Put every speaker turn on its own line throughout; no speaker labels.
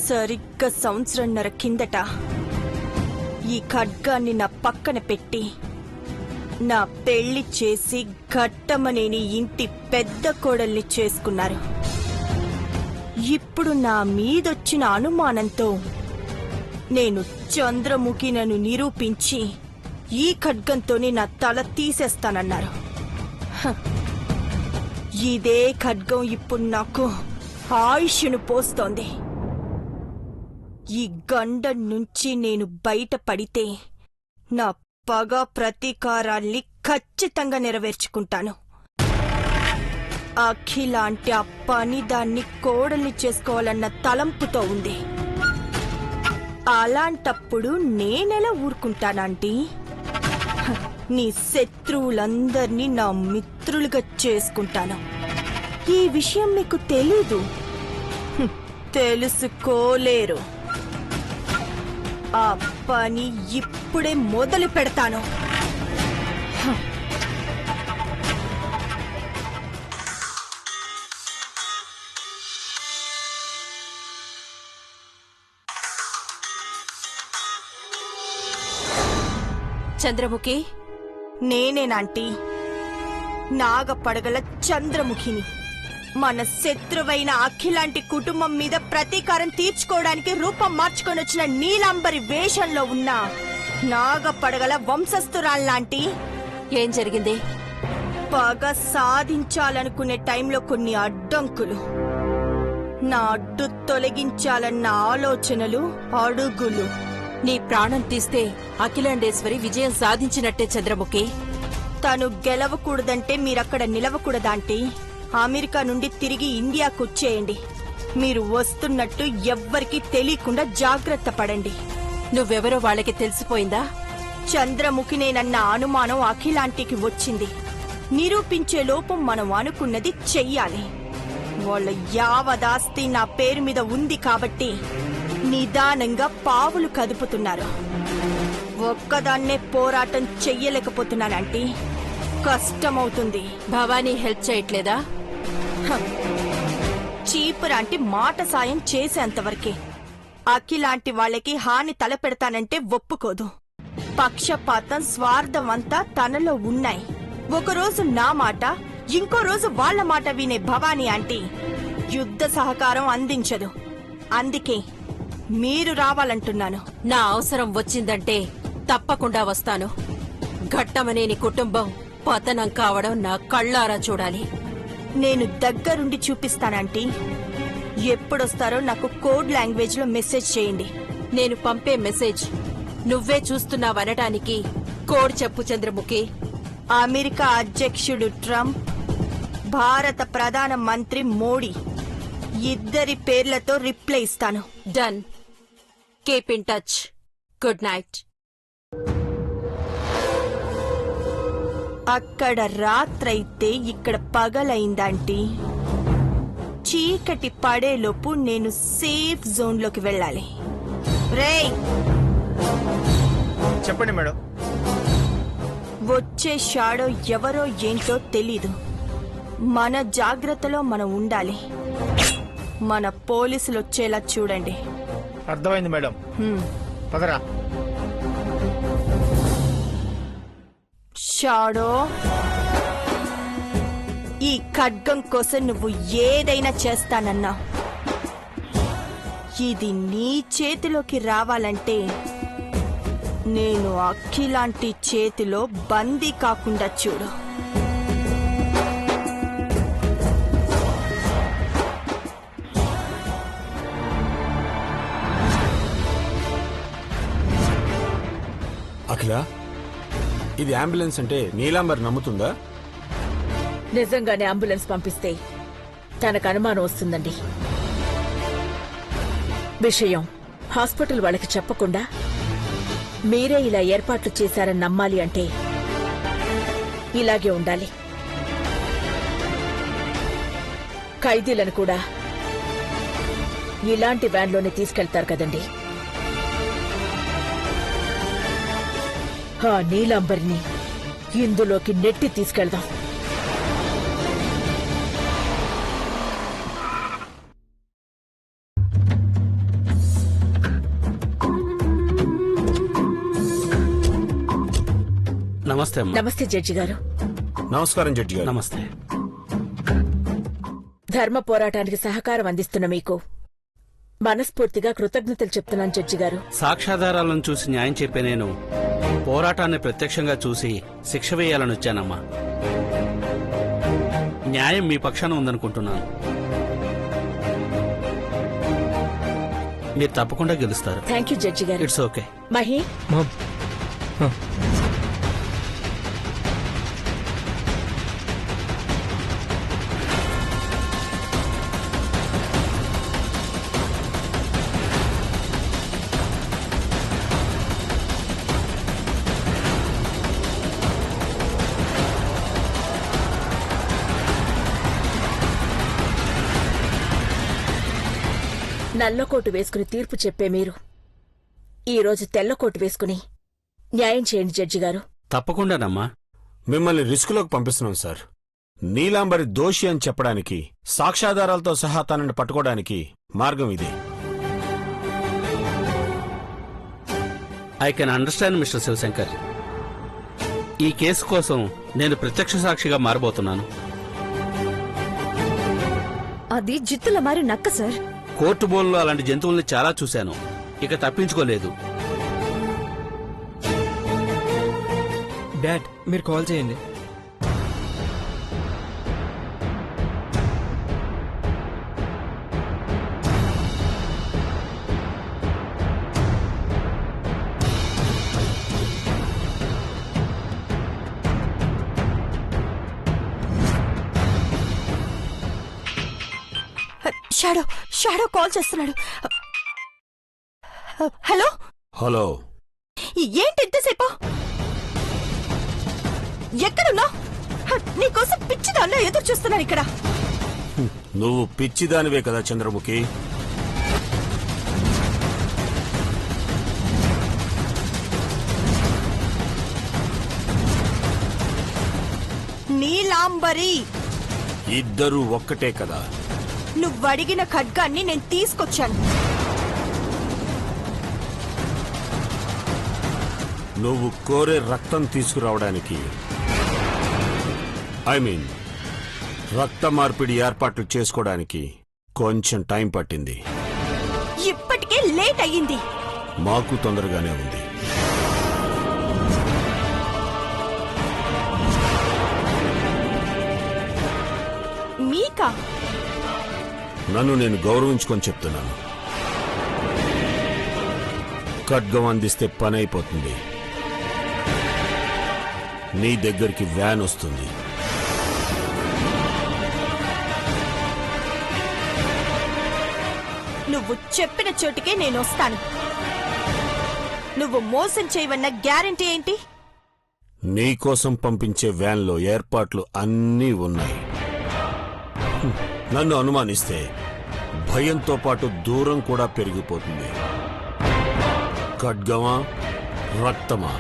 సరిగ్గా సంవత్సరంన్నర కిందట ఈ ఖడ్గాన్ని నా పక్కన పెట్టి నా పెళ్లి చేసి ఘట్టమనేని ఇంటి పెద్ద కోడల్ని చేసుకున్నారు. ఇప్పుడు నా మీదొచ్చిన అనుమానంతో నేను చంద్రముఖినను నిరూపించి ఈ ఖడ్గంతోనే నా తల తీసేస్తానన్నారు. ఇదే ఖడ్గం ఇప్పుడు నాకు ఆయుష్ను పోస్తోంది. ఈ గండం నుంచి నేను బయటపడితే నా పగ ప్రతీకారాల్ని ఖచ్చితంగా నెరవేర్చుకుంటాను. అఖిలాంటి ఆ పని దాన్ని కోడల్ని చేసుకోవాలన్న తలంపుతో ఉంది. అలాంటప్పుడు నేనెలా ఊరుకుంటానంటీ? నీ శత్రువులందర్నీ నా మిత్రులుగా చేసుకుంటాను. ఈ విషయం మీకు తెలీదు, తెలుసుకోలేరు. ఆ పని ఇప్పుడే మొదలు పెడతాను.
చంద్రముఖి,
నేనేనాంటీ నాగపడగల చంద్రముఖిని. మన శత్రువైన అఖిలాంటి కుటుంబం మీద ప్రతీకారం తీర్చుకోవడానికి రూపం మార్చుకొని వచ్చిన నీలాంబరి వేషంలో ఉన్న నాగపడగల వంశస్థురాల్లాంటి.
ఏం జరిగింది?
పగ సాధించాలనుకునే టైంలో కొన్ని అడ్డంకులు, నా అడ్డు తొలగించాలన్న ఆలోచనలు, అడుగులు.
నీ ప్రాణం తీస్తే అఖిలాండేశ్వరి విజయం సాధించినట్టే చంద్రముఖి.
తను గెలవకూడదంటే మీరక్కడ నిలవకూడదాంటీ. అమెరికా నుండి తిరిగి ఇండియాకొచ్చేయండి. మీరు వస్తున్నట్టు ఎవ్వరికీ తెలియకుండా జాగ్రత్త పడండి.
నువ్వెవరో వాళ్ళకి తెలిసిపోయిందా?
చంద్రముఖినేనన్న అనుమానం అఖిలాంటికి వచ్చింది. నిరూపించే లోపం మనం అనుకున్నది చెయ్యాలి. వాళ్ళ యావదాస్తి నా పేరు మీద ఉంది కాబట్టి నిదానంగా పావులు కదుపుతున్నారు. ఒక్కదాన్నే పోరాటం చెయ్యలేకపోతున్నానంటీ. కష్టమవుతుంది.
భవానీ హెల్ప్ చేయట్లేదా?
చీపురాంటి మాట సాయం చేసేంతవరకే. అఖిలాంటి వాళ్ళకి హాని తలపెడతానంటే ఒప్పుకోదు. పక్షపాతం, స్వార్థం అంతా తనలో ఉన్నాయి. ఒకరోజు నా మాట, ఇంకో రోజు వాళ్ల మాట వినే భవానీ ఆంటీ యుద్ధ సహకారం అందించదు. అందుకే మీరు రావాలంటున్నాను.
నా అవసరం వచ్చిందంటే తప్పకుండా వస్తాను. ఘట్టమనేని కుటుంబం పతనం కావడం నా కళ్ళారా చూడాలి.
నేను దగ్గరుండి చూపిస్తానంటీ. ఎప్పుడొస్తారో నాకు కోడ్ లాంగ్వేజ్ లో మెసేజ్ చేయండి.
నేను పంపే మెసేజ్ నువ్వే చూస్తున్నావనటానికి కోడ్ చెప్పు చంద్రముఖి.
అమెరికా అధ్యక్షుడు ట్రంప్, భారత ప్రధాన మంత్రి మోడీ ఇద్దరి పేర్లతో రిప్లై ఇస్తాను.
Done. Keep in touch. Good night.
అక్కడ రాత్రైతే ఇక్కడ పగలైందంటీ. చీకటి పడేలోపు నేను సేఫ్ జోన్లోకి వెళ్ళాలి. రేయ్,
చెప్పండి మేడం.
వచ్చే షాడో ఎవరో ఏంటో తెలీదు. మన జాగ్రత్తలో మనం ఉండాలి. మన పోలీసులు వచ్చేలా చూడండి.
అర్థమైంది మేడం. పదరా.
షాడో, ఈ ఖడ్గం కోసం నువ్వు ఏదైనా చేస్తానన్నా ఇది నీ చేతిలోకి రావాలంటే నేను అఖిలాంటి చేతిలో బందీ కాకుండా చూడు.
అఖిల, ఇది అంబులెన్స్ అంటే నీలాంబర్ నమ్ముతుందా?
నిజంగానే అంబులెన్స్ పంపిస్తే తనకు అనుమానం వస్తుందండి. విషయం హాస్పిటల్ వాళ్ళకి చెప్పకుండా మీరే ఇలా ఏర్పాట్లు చేశారని నమ్మాలి అంటే ఇలాగే ఉండాలి. ఖైదీలను కూడా ఇలాంటి వ్యాన్లోనే తీసుకెళ్తారు కదండి. ఆ నీలాంబరిని ఇందులోకి నెట్టి తీసుకెళ్దాం.
నమస్తే అమ్మా.
నమస్తే జడ్జి గారు.
నమస్కారం జడ్జి గారు.
నమస్తే.
ధర్మ పోరాటానికి సహకారం అందిస్తున్న మీకు మనస్ఫూర్తిగా కృతజ్ఞతలు చెప్తున్నాను జడ్జి గారు.
సాక్ష్యాధారాలను చూసి న్యాయం చెప్పే నేను పోరాటాన్ని ప్రత్యక్షంగా చూసి శిక్ష వేయాలని వచ్చానమ్మా. న్యాయం మీ పక్షాన ఉందనుకుంటున్నాను. మీరు తప్పకుండా గెలుస్తారు.
థ్యాంక్ యూ జడ్జి గారు.
It's okay.
మహి, నల్లకోటు వేసుకుని తీర్పు చెప్పే మీరు ఈరోజు తెల్లకోటు వేసుకుని న్యాయం చేయండి జడ్జి గారు.
తప్పకుండానమ్మా.
మిమ్మల్ని రిస్కులోకి పంపిస్తున్నాం సార్. నీలాంబరి దోషి అని చెప్పడానికి, సాక్ష్యాధారాలతో సహా తనని పట్టుకోవడానికి మార్గం ఇదే.
I can understand mister Shivashankar. ఈ కేసు కోసం నేను ప్రత్యక్ష సాక్షిగా మారబోతున్నాను.
అది జిత్తుల మారి నక్క సార్.
కోర్టు బోన్లో అలాంటి జంతువుల్ని చాలా చూశాను. ఇక తప్పించుకోలేదు.
డాడ్, మీరు కాల్ చేయండి.
షాడో షాడో కాల్ చేస్తున్నాడు. హలో
హలో,
ఏంటి ఎంతసేపు? ఎక్కడున్నా? నీకోసం పిచ్చిదాన్న ఎదురు చూస్తున్నాను ఇక్కడ.
నువ్వు పిచ్చిదానివే కదా చంద్రముఖి.
నీలాంబరి,
ఇద్దరూ ఒక్కటే కదా.
నువ్వడిగిన ఖడ్గాన్ని నేను తీసుకొచ్చాను.
నువ్వు కోరే రక్తం తీసుకురావడానికి, ఐ మీన్ రక్త మార్పిడి ఏర్పాట్లు చేసుకోవడానికి కొంచెం టైం పట్టింది.
ఇప్పటికే లేట్ అయ్యింది.
మాకు తొందరగానే ఉంది.
మీకా?
నన్ను నేను గౌరవించుకొని చెప్తున్నాను. ఖడ్గం అందిస్తే పని అయిపోతుంది. నీ దగ్గరికి వ్యాన్ వస్తుంది.
నువ్వు చెప్పిన చోటికే నేను వస్తాను. నువ్వు మోసం చేయవన్న గ్యారెంటీ ఏంటి?
నీకోసం పంపించే వ్యాన్లో ఏర్పాట్లు అన్నీ ఉన్నాయి. నన్ను అనుమానిస్తే భయంతో పాటు దూరం కూడా పెరిగిపోతుంది. ఖడ్గమా, రక్తమా?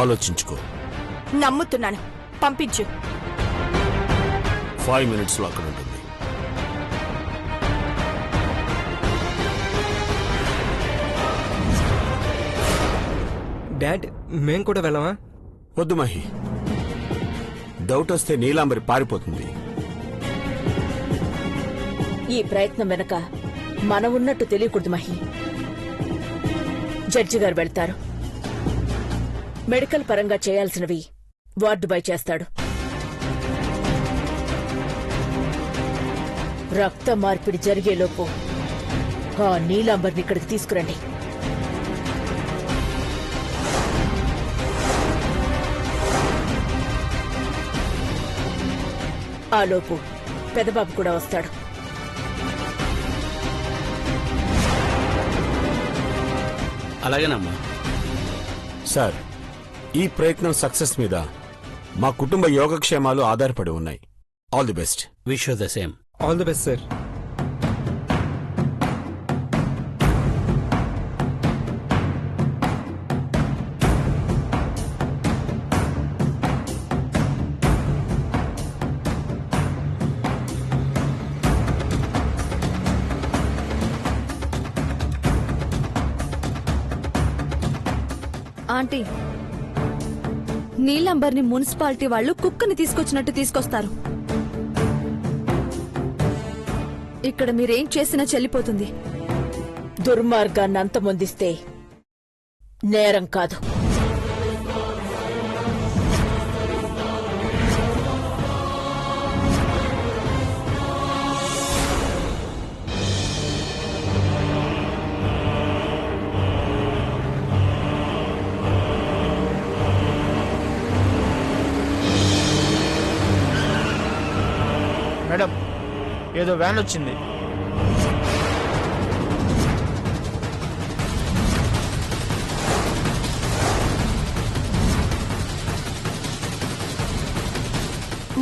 ఆలోచించుకో.
నమ్ముతున్నాను, పంపించు.
5 minutes లో అక్కడ ఉంటుంది.
డాడ్, మేం కూడా వెళ్ళమా?
వద్దు మహి, డౌట్ వస్తే నీలాంబరి పారిపోతుంది.
ఈ ప్రయత్నం వెనక మనం ఉన్నట్టు తెలియకూడదు మహి. జడ్జి గారు వెళ్తారు. మెడికల్ పరంగా చేయాల్సినవి వార్డు బాయ్ చేస్తాడు. రక్త మార్పిడి జరిగేలోపు ఆ నీలాంబర్ని ఇక్కడికి తీసుకురండి. ఆలోపు పెదబాబు కూడా వస్తాడు.
అలాగేనమ్మా.
సార్, ఈ ప్రయత్నం సక్సెస్ మీద మా కుటుంబ యోగక్షేమాలు ఆధారపడి ఉన్నాయి. All the best.
Wish you the same.
All the best sir.
Aunty, నీలంబర్ని మున్సిపాలిటీ వాళ్ళు కుక్కని తీసుకొచ్చినట్టు తీసుకొస్తారు. ఇక్కడ మీరేం చేసినా చెల్లిపోతుంది.
దుర్మార్గాన్ని అంతమొందిస్తే నేరం కాదు.
మేడం ఏదో వ్యాన్ వచ్చింది.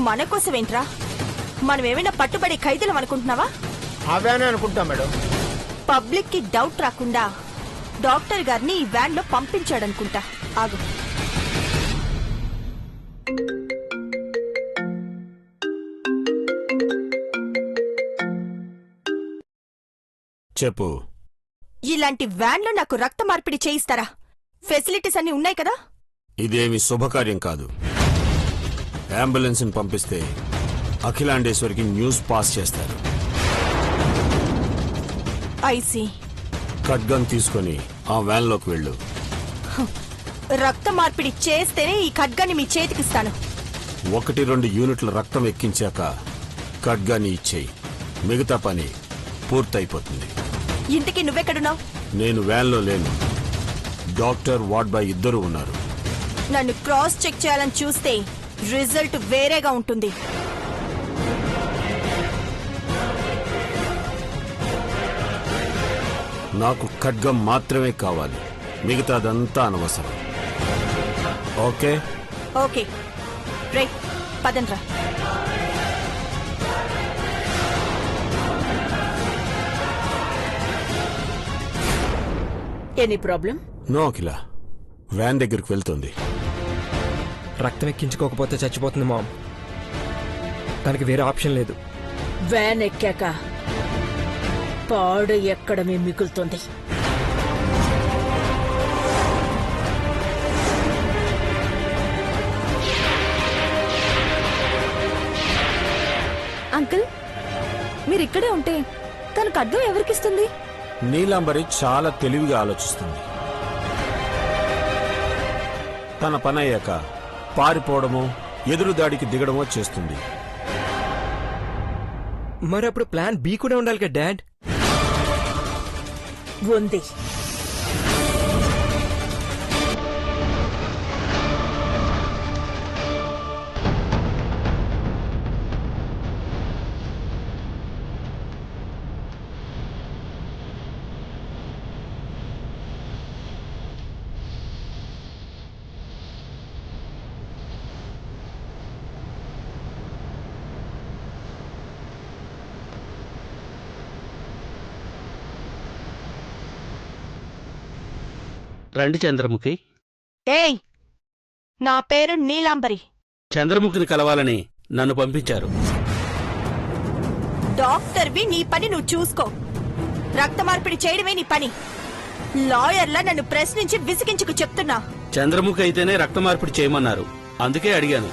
మన కోసమేంట్రా? మనం ఏమైనా పట్టుబడి ఖైదీలం అనుకుంటున్నావా?
ఆ వ్యానే అనుకుంటా మేడం.
పబ్లిక్ కి డౌట్ రాకుండా డాక్టర్ గారిని ఈ వ్యాన్ లో పంపించాడనుకుంటా. ఆగు.
చెప్పు.
ఇలాంటి వ్యాన్ లో నాకు రక్త మార్పిడి చేయిస్తారా? ఫెసిలిటీస్ అన్ని ఉన్నాయి కదా?
ఇదేమి శుభకార్యం కాదు. అంబులెన్స్ ని పంపిస్తే అఖిలాండేశ్వరికి న్యూస్ పాస్ చేస్తారు.
ఐసీ.
ఖడ్గం తీసుకొని ఆ వ్యాన్ లోకి వెళ్ళు.
రక్త మార్పిడి చేస్తేనే ఈ ఖడ్గాన్ని మీ చేతికిస్తాను.
1-2 యూనిట్ల రక్తం ఎక్కించాక ఖడ్గాన్ని ఇచ్చేయి. మిగతా పని పూర్తయిపోతుంది.
ఇంతకీ నువ్వెక్కడున్నావు?
నేను వ్యాన్లో లేను. డాక్టర్ వార్డ్ బాయ్ ఇద్దరు ఉన్నారు.
నన్ను క్రాస్ చెక్ చేయాలని చూస్తే రిజల్ట్ వేరేగా ఉంటుంది.
నాకు ఖడ్గం మాత్రమే కావాలి. మిగతాదంతా అనవసరం. ఓకే?
ఓకే రే, పదండ్రా.
Any problem?
నో అఖిల, వ్యాన్ దగ్గరికి వెళ్తుంది.
రక్తం ఎక్కించుకోకపోతే చచ్చిపోతుంది మామ్. దానికి వేరే ఆప్షన్ లేదు.
వ్యాన్ ఎక్కాక పాడు ఎక్కడమే మిగులుతుంది.
అంకుల్, మీరిక్కడే ఉంటే తన ఖడ్గం ఎవరికిస్తుంది?
నీలాంబరి చాలా తెలివిగా ఆలోచిస్తుంది. తన పని అయ్యాక పారిపోవడమో ఎదురుదాడికి దిగడమో చేస్తుంది.
మరి అప్పుడు ప్లాన్ బి కూడా ఉండాలి కదా డాడ్.
ఉంది.
రండి చంద్రముఖి.
ఏయ్, నా పేరు నీలాంబరి.
చంద్రముఖిని కలవాలని నన్ను పంపించారు.
డాక్టర్వి, నీ పని నువ్వు చూసుకో. రక్త మార్పిడి చేయడమే నీ పని. లాయర్లా నన్ను ప్రశ్నించి విసిగించుకు చెప్తున్నా.
చంద్రముఖి అయితేనే రక్త మార్పిడి చేయమన్నారు, అందుకే అడిగాను.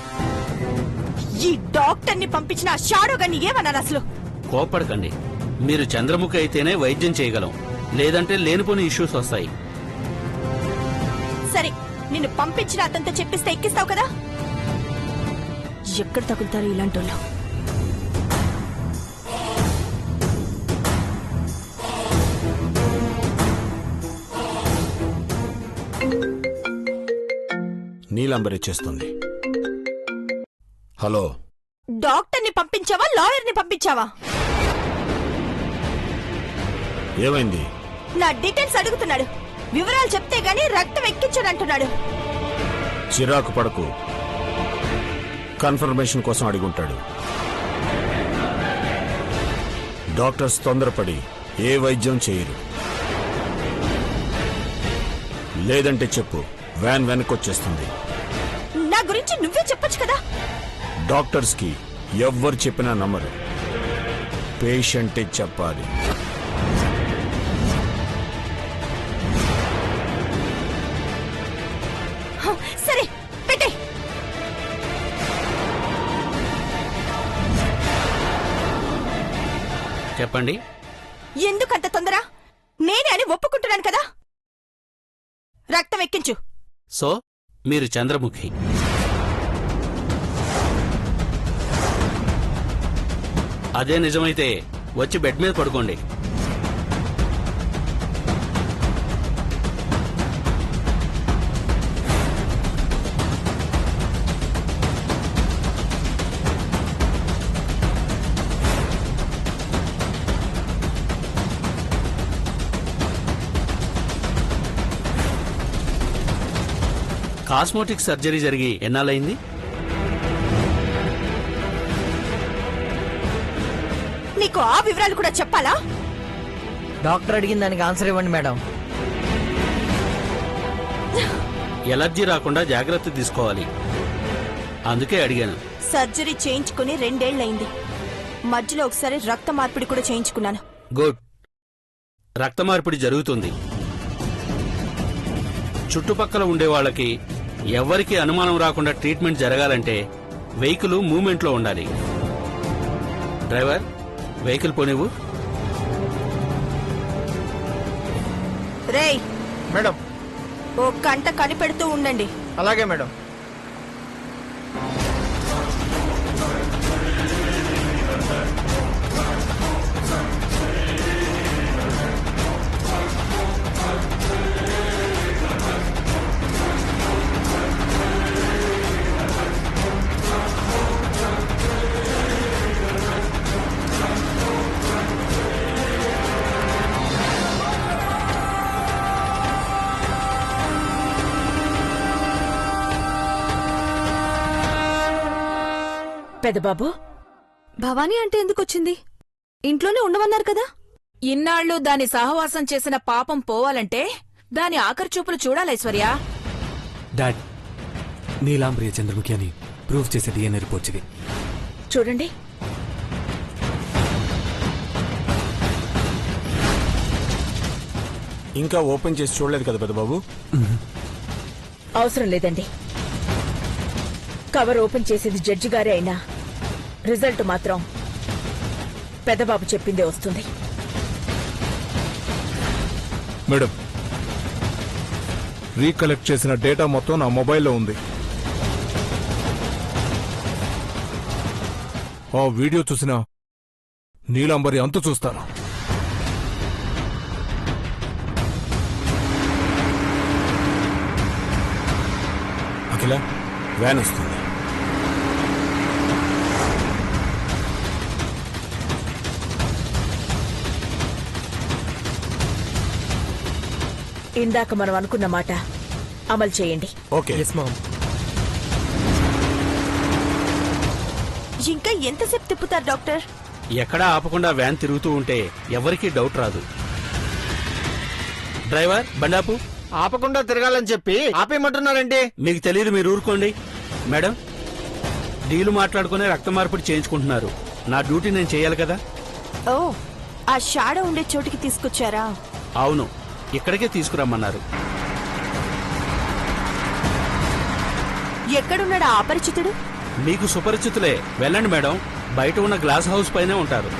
ఈ డాక్టర్ని పంపించిన ఆ షాడోగాన్ని ఏమన్నారు అసలు?
కోపడకండి. మీరు చంద్రముఖి అయితేనే వైద్యం చేయగలం, లేదంటే లేనిపోని ఇష్యూస్ వస్తాయి.
సరే, నిన్ను పంపించిన అతనితో చెప్పిస్తే ఎక్కిస్తావు కదా? ఎక్కడ తగులుతారు ఇలాంటి వాళ్ళు?
నీలాంబరి చేస్తుంది. హలో,
డాక్టర్ని పంపించావా, లాయర్ని పంపించావా?
ఏమైంది?
నా డీటెయిల్స్ అడుగుతున్నాడు. వివరాలు చెప్తే గానీ రక్తం ఎక్కించడంటున్నాడు.
చిరాకు పడకు. కన్ఫర్మేషన్ కోసం అడిగుంటాడు. డాక్టర్స్ తొందరపడి ఏ వైద్యం చేయరు. లేదంటే చెప్పు, వ్యాన్ వెనకొచ్చేస్తుంది.
నా గురించి నువ్వే చెప్పొచ్చు కదా.
డాక్టర్స్ కి ఎవ్వరు చెప్పినా నమ్మరు. పేషెంటే చెప్పాలి.
సరే పెట్టే.
చెప్పండి.
ఎందుకంత తొందర? నేనే అని ఒప్పుకుంటున్నాను కదా. రక్తం ఎక్కించు.
సో మీరు చంద్రముఖి. అదే నిజమైతే వచ్చి బెడ్ మీద పడుకోండి. కాస్మోటిక్ సర్జరీ జరిగి ఎన్నాళ్ళయింది?
నీకు ఆ వివరాలు కూడా చెప్పాలా?
డాక్టర్ అడిగిన దానికి ఆన్సర్ ఇవ్వండి మేడం.
ఎలర్జీ రాకుండా జాగ్రత్త తీసుకోవాలి, అందుకే అడిగాను.
సర్జరీ చేయించుకుని 2 ఏళ్లయింది. మధ్యలో ఒకసారి రక్త మార్పిడి కూడా చేయించుకున్నాను.
గుడ్. రక్త మార్పిడి జరుగుతుంది. చుట్టుపక్కల ఉండే వాళ్ళకి ఎవరికి అనుమానం రాకుండా ట్రీట్మెంట్ జరగాలంటే వెహికల్ మూవ్మెంట్లో ఉండాలి. డ్రైవర్, వెహికల్ పోనివ్వు.
రేయ్,
మేడం.
ఓ కంట కనిపెడుతూ ఉండండి.
అలాగే మేడం.
పెదబాబు,
భవానీ అంటే ఎందుకొచ్చింది? ఇంట్లోనే ఉండమన్నారు కదా.
ఇన్నాళ్ళు దాని సహవాసం చేసిన పాపం పోవాలంటే దాని ఆఖరి చూపులు చూడాలైశ్వర్య.
డాడ్, నీలాంబరియ చంద్రముఖి అని ప్రూఫ్ చేసే డిఎన్ఏ రిపోర్ట్ ఇది.
చూడండి.
ఇంకా ఓపెన్ చేసి చూడలేదు కదా పెద్దబాబు?
అవసరం లేదండి. కవర్ ఓపెన్ చేసేది జడ్జి గారే అయినా రిజల్ట్ మాత్రం పెద్దబాబు చెప్పిందే వస్తుంది.
మేడం, రీకలెక్ట్ చేసిన డేటా మొత్తం నా మొబైల్లో ఉంది. ఆ వీడియో చూసిన నీలాంబరి అంతు చూస్తాను.
అఖిల, వ్యాన్ వస్తుంది.
ఇందాక మనం అనుకున్న మాట అమలు చేయండి.
ఓకే.
Yes ma'am.
ఇంకా ఎంతసేపు తిప్పుతారు డాక్టర్?
ఎక్కడా ఆపకుండా వ్యాన్ తిరుగుతూ ఉంటే ఎవరికీ డౌట్ రాదు. డ్రైవర్, బండాపు.
ఆపకుండా తిరగాలని చెప్పి ఆపేయమంటున్నారండి.
మీకు తెలియదు, మీరు ఊరుకోండి. మేడం, డీలు మాట్లాడుకునే రక్త మార్పిడి చేయించుకుంటున్నారు. నా డ్యూటీ నేను చేయాలి కదా.
ఓ, ఆ షాడో ఉండే చోటికి తీసుకొచ్చారా?
అవును, ఇక్కడికే తీసుకురమ్మన్నారు.
ఎక్కడున్నాడా అపరిచితుడు?
మీకు సుపరిచితులే. వెళ్ళండి మేడం, బయట ఉన్న గ్లాస్ హౌస్ పైనే ఉంటారు.